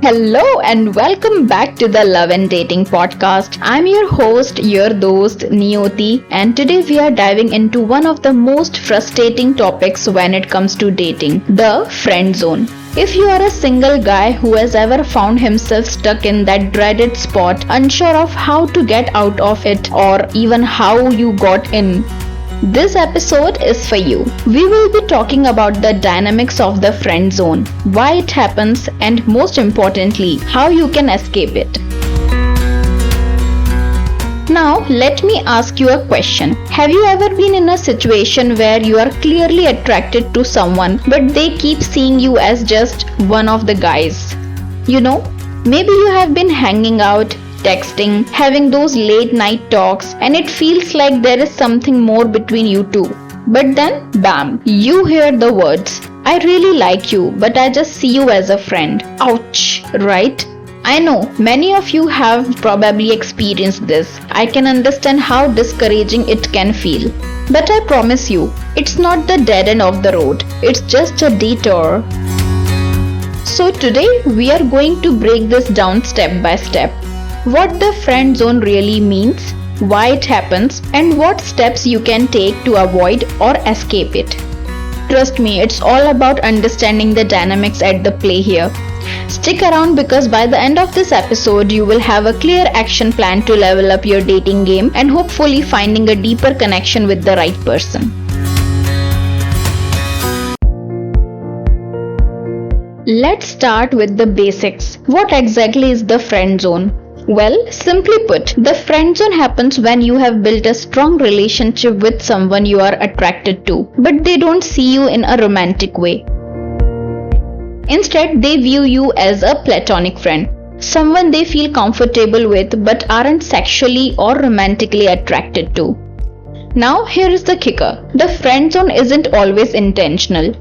Hello and welcome back to the Love and Dating podcast. I'm your host, your dost Niyoti, and today we are diving into one of the most frustrating topics when it comes to dating, the friend zone. If you are a single guy who has ever found himself stuck in that dreaded spot, unsure of how to get out of it or even how you got in, this episode is for you. We will be talking about the dynamics of the friend zone, why it happens, and most importantly, how you can escape it. Now, let me ask you a question. Have you ever been in a situation where you are clearly attracted to someone, but they keep seeing you as just one of the guys? Maybe you have been hanging out, texting, having those late night talks, and it feels like there is something more between you two. But then, bam, you hear the words, I really like you, but I just see you as a friend. Ouch, right? I know, many of you have probably experienced this. I can understand how discouraging it can feel. But I promise you, it's not the dead end of the road. It's just a detour. So today, we are going to break this down step by step. What the friend zone really means, why it happens, and what steps you can take to avoid or escape it. Trust me, it's all about understanding the dynamics at the play here. Stick around because by the end of this episode, you will have a clear action plan to level up your dating game and hopefully finding a deeper connection with the right person. Let's start with the basics. What exactly is the friend zone? Well, simply put, the friend zone happens when you have built a strong relationship with someone you are attracted to, but they don't see you in a romantic way. Instead, they view you as a platonic friend, someone they feel comfortable with but aren't sexually or romantically attracted to. Now, here is the kicker. The friend zone isn't always intentional.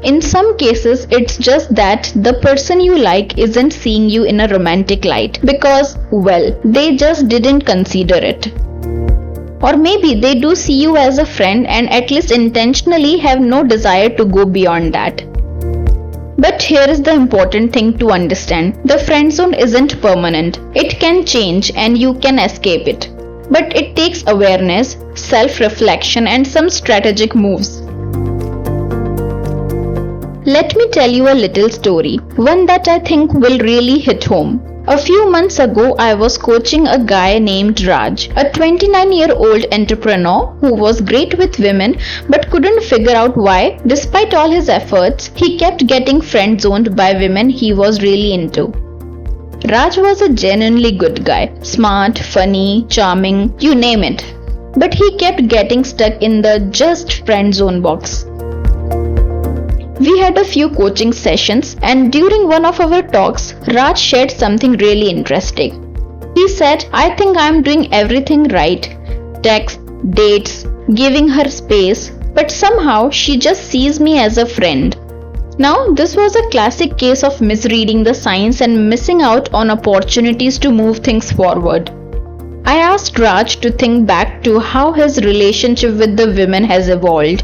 In some cases, it's just that the person you like isn't seeing you in a romantic light because, well, they just didn't consider it. Or maybe they do see you as a friend and at least intentionally have no desire to go beyond that. But here is the important thing to understand. The friend zone isn't permanent. It can change and you can escape it. But it takes awareness, self-reflection, and some strategic moves. Let me tell you a little story, one that I think will really hit home. A few months ago, I was coaching a guy named Raj, a 29-year-old entrepreneur who was great with women but couldn't figure out why, despite all his efforts, he kept getting friend-zoned by women he was really into. Raj was a genuinely good guy, smart, funny, charming, you name it. But he kept getting stuck in the just friend zone box. We had a few coaching sessions, and during one of our talks, Raj shared something really interesting. He said, I think I'm doing everything right. Text, dates, giving her space, but somehow she just sees me as a friend. Now, this was a classic case of misreading the signs and missing out on opportunities to move things forward. I asked Raj to think back to how his relationship with the women has evolved.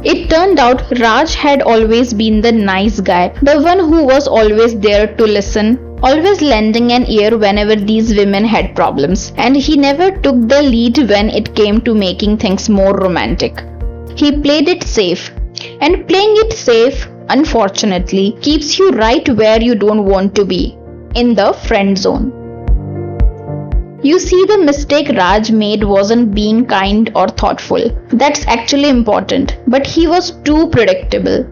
It turned out Raj had always been the nice guy, the one who was always there to listen, always lending an ear whenever these women had problems, and he never took the lead when it came to making things more romantic. He played it safe, and playing it safe, unfortunately, keeps you right where you don't want to be, in the friend zone. You see, the mistake Raj made wasn't being kind or thoughtful. That's actually important, but he was too predictable.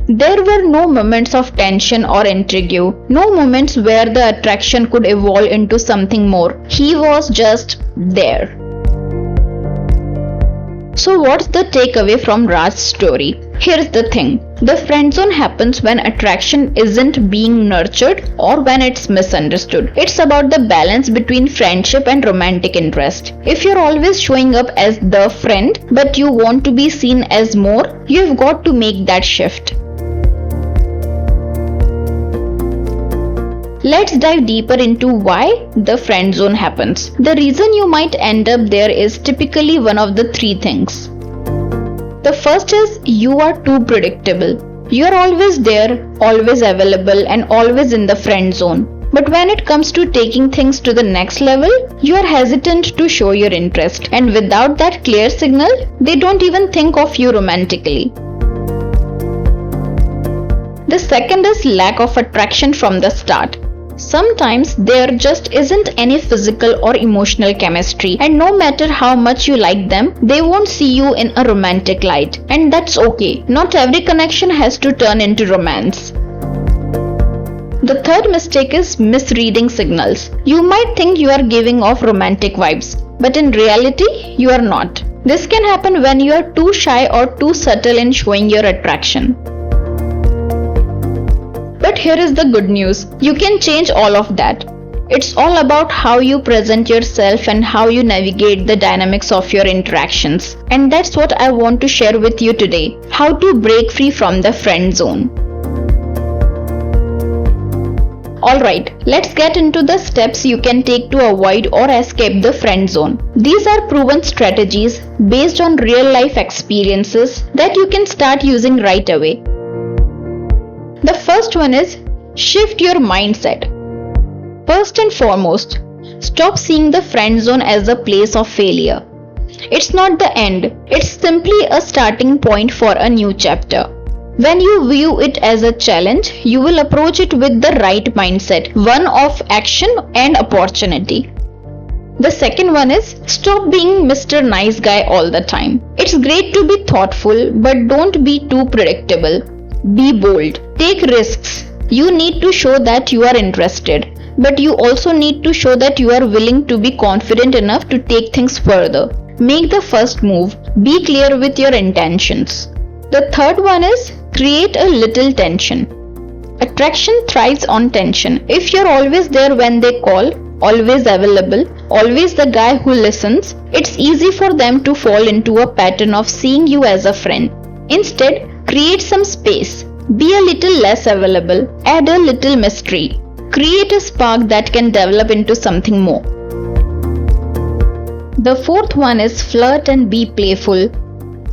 There were no moments of tension or intrigue, no moments where the attraction could evolve into something more. He was just there. So what's the takeaway from Raj's story? Here's the thing. The friend zone happens when attraction isn't being nurtured or when it's misunderstood. It's about the balance between friendship and romantic interest. If you're always showing up as the friend but you want to be seen as more, you've got to make that shift. Let's dive deeper into why the friend zone happens. The reason you might end up there is typically one of the three things. The first is you are too predictable. You're always there, always available, and always in the friend zone. But when it comes to taking things to the next level, you are hesitant to show your interest, and without that clear signal, they don't even think of you romantically. The second is lack of attraction from the start. Sometimes there just isn't any physical or emotional chemistry, and no matter how much you like them, they won't see you in a romantic light. And that's okay. Not every connection has to turn into romance. The third mistake is misreading signals. You might think you are giving off romantic vibes, but in reality, you are not. This can happen when you are too shy or too subtle in showing your attraction. But here is the good news. You can change all of that. It's all about how you present yourself and how you navigate the dynamics of your interactions. And that's what I want to share with you today. How to break free from the friend zone. Alright, let's get into the steps you can take to avoid or escape the friend zone. These are proven strategies based on real life experiences that you can start using right away. The first one is shift your mindset. First and foremost, stop seeing the friend zone as a place of failure. It's not the end, it's simply a starting point for a new chapter. When you view it as a challenge, you will approach it with the right mindset, one of action and opportunity. The second one is stop being Mr. Nice Guy all the time. It's great to be thoughtful, but don't be too predictable. Be bold. Take risks. You need to show that you are interested, but you also need to show that you are willing to be confident enough to take things further. Make the first move. Be clear with your intentions. The third one is create a little tension. Attraction thrives on tension. If you're always there when they call, always available, always the guy who listens, it's easy for them to fall into a pattern of seeing you as a friend. Instead, create some space. Be a little less available. Add a little mystery. Create a spark that can develop into something more. The fourth one is flirt and be playful.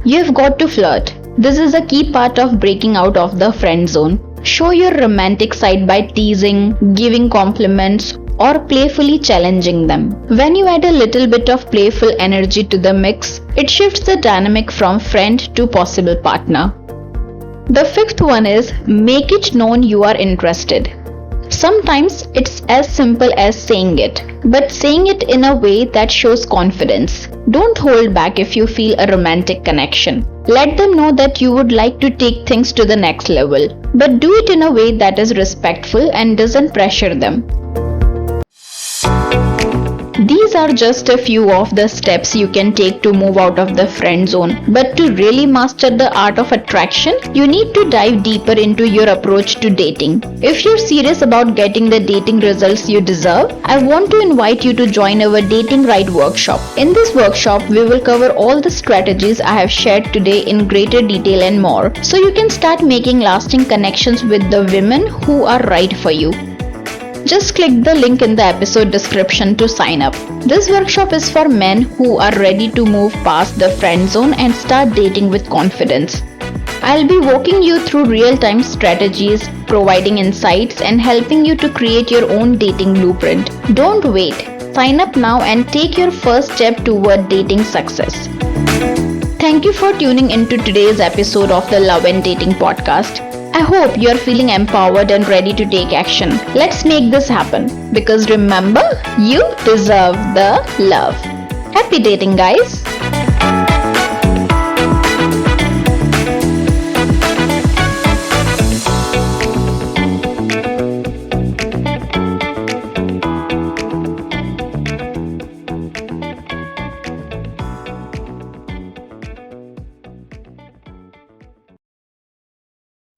You've got to flirt. This is a key part of breaking out of the friend zone. Show your romantic side by teasing, giving compliments, or playfully challenging them. When you add a little bit of playful energy to the mix, it shifts the dynamic from friend to possible partner. The fifth one is make it known you are interested. Sometimes it's as simple as saying it, but saying it in a way that shows confidence. Don't hold back if you feel a romantic connection. Let them know that you would like to take things to the next level, but do it in a way that is respectful and doesn't pressure them. These are just a few of the steps you can take to move out of the friend zone. But to really master the art of attraction, you need to dive deeper into your approach to dating. If you're serious about getting the dating results you deserve, I want to invite you to join our Dating Right workshop. In this workshop, we will cover all the strategies I have shared today in greater detail and more, so you can start making lasting connections with the women who are right for you. Just click the link in the episode description to sign up. This workshop is for men who are ready to move past the friend zone and start dating with confidence. I'll be walking you through real-time strategies, providing insights, and helping you to create your own dating blueprint. Don't wait. Sign up now and take your first step toward dating success. Thank you for tuning into today's episode of the Love and Dating Podcast. I hope you are feeling empowered and ready to take action. Let's make this happen. Because remember, you deserve the love. Happy dating, guys!